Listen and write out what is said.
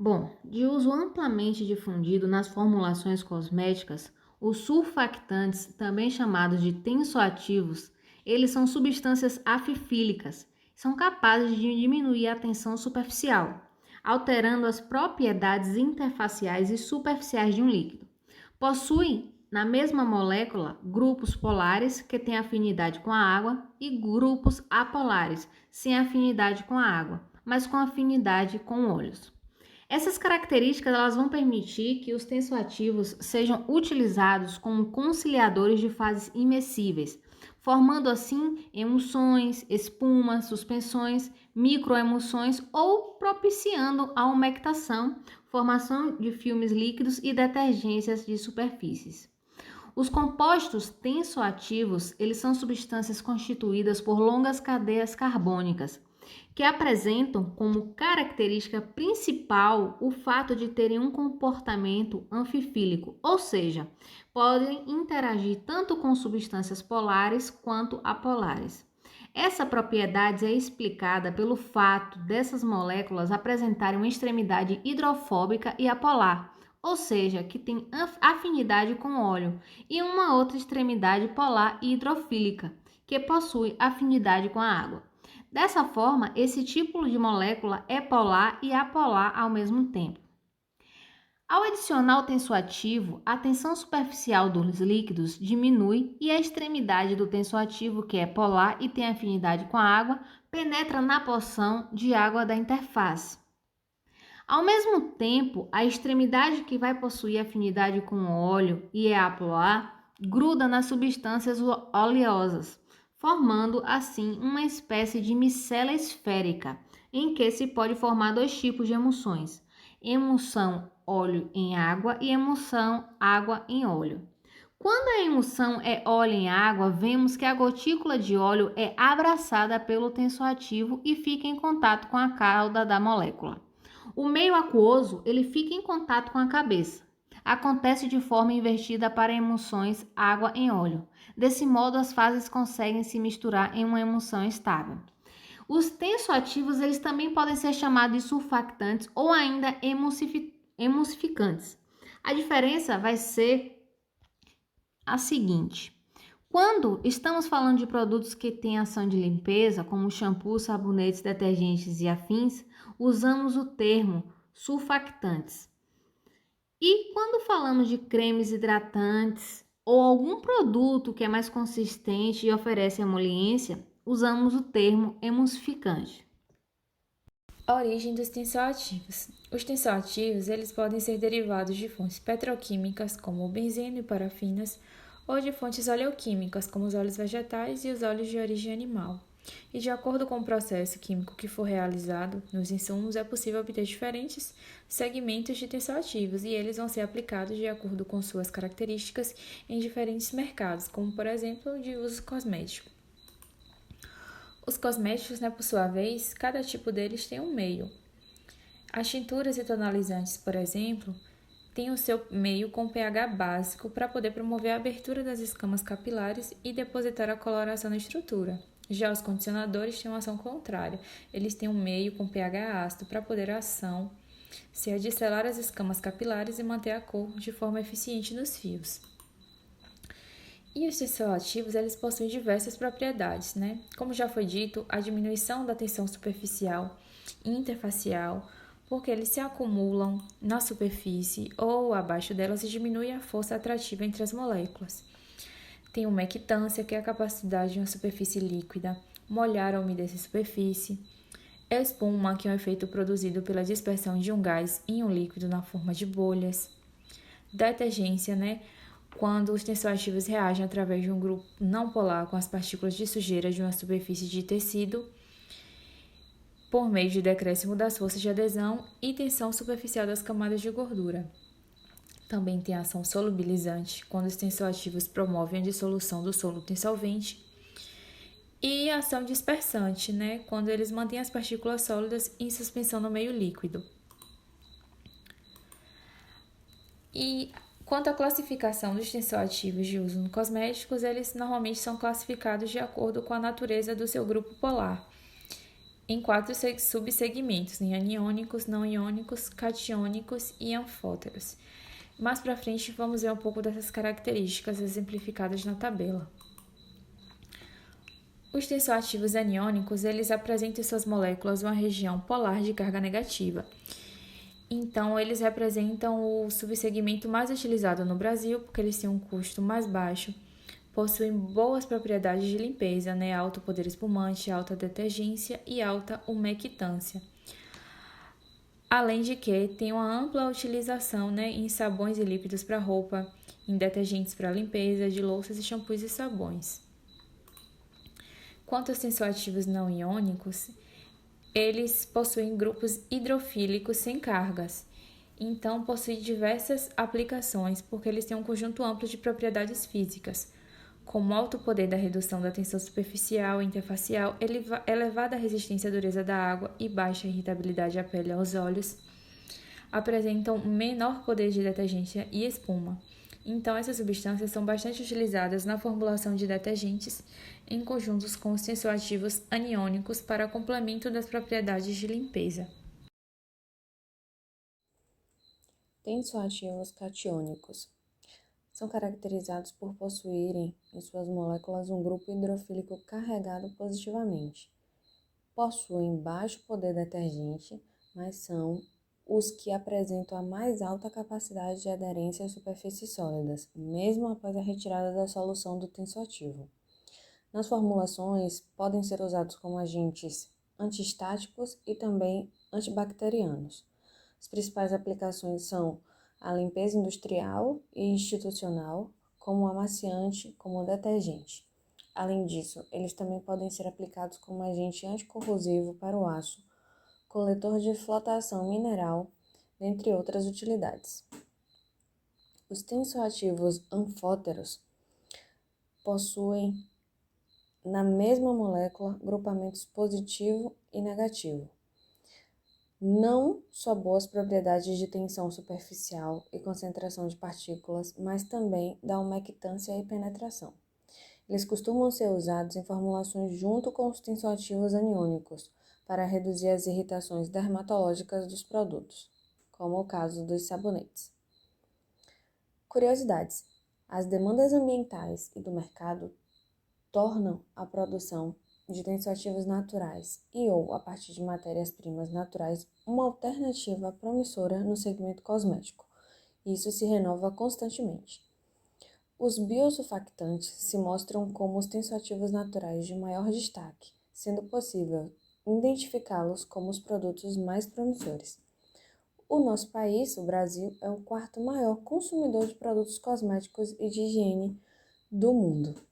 Bom, de uso amplamente difundido nas formulações cosméticas, os surfactantes, também chamados de tensoativos, eles são substâncias afifílicas, são capazes de diminuir a tensão superficial, alterando as propriedades interfaciais e superficiais de um líquido. Possuem, na mesma molécula, grupos polares que têm afinidade com a água e grupos apolares, sem afinidade com a água, mas com afinidade com óleos. Essas características elas vão permitir que os tensoativos sejam utilizados como conciliadores de fases imescíveis, formando assim emulsões, espumas, suspensões, microemulsões ou propiciando a umectação, formação de filmes líquidos e detergências de superfícies. Os compostos tensoativos, eles são substâncias constituídas por longas cadeias carbônicas, que apresentam como característica principal o fato de terem um comportamento anfifílico, ou seja, podem interagir tanto com substâncias polares quanto apolares. Essa propriedade é explicada pelo fato dessas moléculas apresentarem uma extremidade hidrofóbica e apolar, ou seja, que tem afinidade com óleo, e uma outra extremidade polar e hidrofílica, que possui afinidade com a água. Dessa forma, esse tipo de molécula é polar e apolar ao mesmo tempo. Ao adicionar o tensoativo, a tensão superficial dos líquidos diminui e a extremidade do tensoativo, que é polar e tem afinidade com a água, penetra na porção de água da interface. Ao mesmo tempo, a extremidade que vai possuir afinidade com o óleo e é apolar gruda nas substâncias oleosas, formando assim uma espécie de micela esférica, em que se pode formar dois tipos de emulsões: emulsão óleo em água e emulsão água em óleo. Quando a emulsão é óleo em água, vemos que a gotícula de óleo é abraçada pelo tensoativo e fica em contato com a cauda da molécula. O meio aquoso, ele fica em contato com a cabeça. Acontece de forma invertida para emulsões água em óleo. Desse modo, as fases conseguem se misturar em uma emulsão estável. Os tensoativos, eles também podem ser chamados de surfactantes ou ainda emulsificantes. A diferença vai ser a seguinte: quando estamos falando de produtos que têm ação de limpeza, como shampoo, sabonetes, detergentes e afins, usamos o termo surfactantes. E quando falamos de cremes hidratantes ou algum produto que é mais consistente e oferece emoliência, usamos o termo emulsificante. Origem dos tensoativos. Os tensoativos eles podem ser derivados de fontes petroquímicas, como o benzeno e parafinas, ou de fontes oleoquímicas, como os óleos vegetais e os óleos de origem animal. E de acordo com o processo químico que for realizado nos insumos, é possível obter diferentes segmentos de tensoativos e eles vão ser aplicados de acordo com suas características em diferentes mercados, como por exemplo de uso cosmético. Os cosméticos, por sua vez, cada tipo deles tem um meio. As tinturas e tonalizantes, por exemplo, têm o seu meio com pH básico para poder promover a abertura das escamas capilares e depositar a coloração na estrutura. Já os condicionadores têm uma ação contrária. Eles têm um meio com pH ácido para poder a ação ser a de selar as escamas capilares e manter a cor de forma eficiente nos fios. E os tensoativos, eles possuem diversas propriedades, Como já foi dito, a diminuição da tensão superficial e interfacial, porque eles se acumulam na superfície ou abaixo delas e diminui a força atrativa entre as moléculas. Tem umectância, que é a capacidade de uma superfície líquida molhar ou umedecer a superfície. Espuma, que é um efeito produzido pela dispersão de um gás em um líquido na forma de bolhas. Detergência, quando os tensoativos reagem através de um grupo não polar com as partículas de sujeira de uma superfície de tecido, por meio de decréscimo das forças de adesão e tensão superficial das camadas de gordura. Também tem a ação solubilizante, quando os tensoativos promovem a dissolução do soluto em solvente. E a ação dispersante, quando eles mantêm as partículas sólidas em suspensão no meio líquido. E quanto à classificação dos tensoativos de uso nos cosméticos, eles normalmente são classificados de acordo com a natureza do seu grupo polar. em 4 subsegmentos, em aniônicos, não iônicos, catiônicos e anfóteros. Mais para frente, vamos ver um pouco dessas características exemplificadas na tabela. Os tensoativos aniônicos, eles apresentam em suas moléculas uma região polar de carga negativa. Então, eles representam o subsegmento mais utilizado no Brasil, porque eles têm um custo mais baixo, possuem boas propriedades de limpeza, alto poder espumante, alta detergência e alta umectância. Além de que tem uma ampla utilização em sabões e líquidos para roupa, em detergentes para limpeza de louças e shampoos e sabões. Quanto aos tensoativos não iônicos, eles possuem grupos hidrofílicos sem cargas, então possuem diversas aplicações porque eles têm um conjunto amplo de propriedades físicas, como alto poder da redução da tensão superficial e interfacial, elevada resistência à dureza da água e baixa irritabilidade à pele e aos olhos, apresentam menor poder de detergência e espuma. Então, essas substâncias são bastante utilizadas na formulação de detergentes em conjuntos com os tensoativos aniônicos para complemento das propriedades de limpeza. Tensoativos catiônicos são caracterizados por possuírem em suas moléculas um grupo hidrofílico carregado positivamente. Possuem baixo poder detergente, mas são os que apresentam a mais alta capacidade de aderência às superfícies sólidas, mesmo após a retirada da solução do tensoativo. Nas formulações, podem ser usados como agentes antiestáticos e também antibacterianos. As principais aplicações são a limpeza industrial e institucional, como amaciante, como detergente. Além disso, eles também podem ser aplicados como agente anticorrosivo para o aço, coletor de flotação mineral, dentre outras utilidades. Os tensoativos anfóteros possuem na mesma molécula grupamentos positivo e negativo. Não só boas propriedades de tensão superficial e concentração de partículas, mas também da umectância e penetração. Eles costumam ser usados em formulações junto com os tensoativos aniônicos para reduzir as irritações dermatológicas dos produtos, como o caso dos sabonetes. Curiosidades: as demandas ambientais e do mercado tornam a produção de tensoativos naturais e ou a partir de matérias-primas naturais uma alternativa promissora no segmento cosmético. Isso se renova constantemente. Os biosurfactantes se mostram como os tensoativos naturais de maior destaque, sendo possível identificá-los como os produtos mais promissores. O nosso país, o Brasil, é o quarto maior consumidor de produtos cosméticos e de higiene do mundo.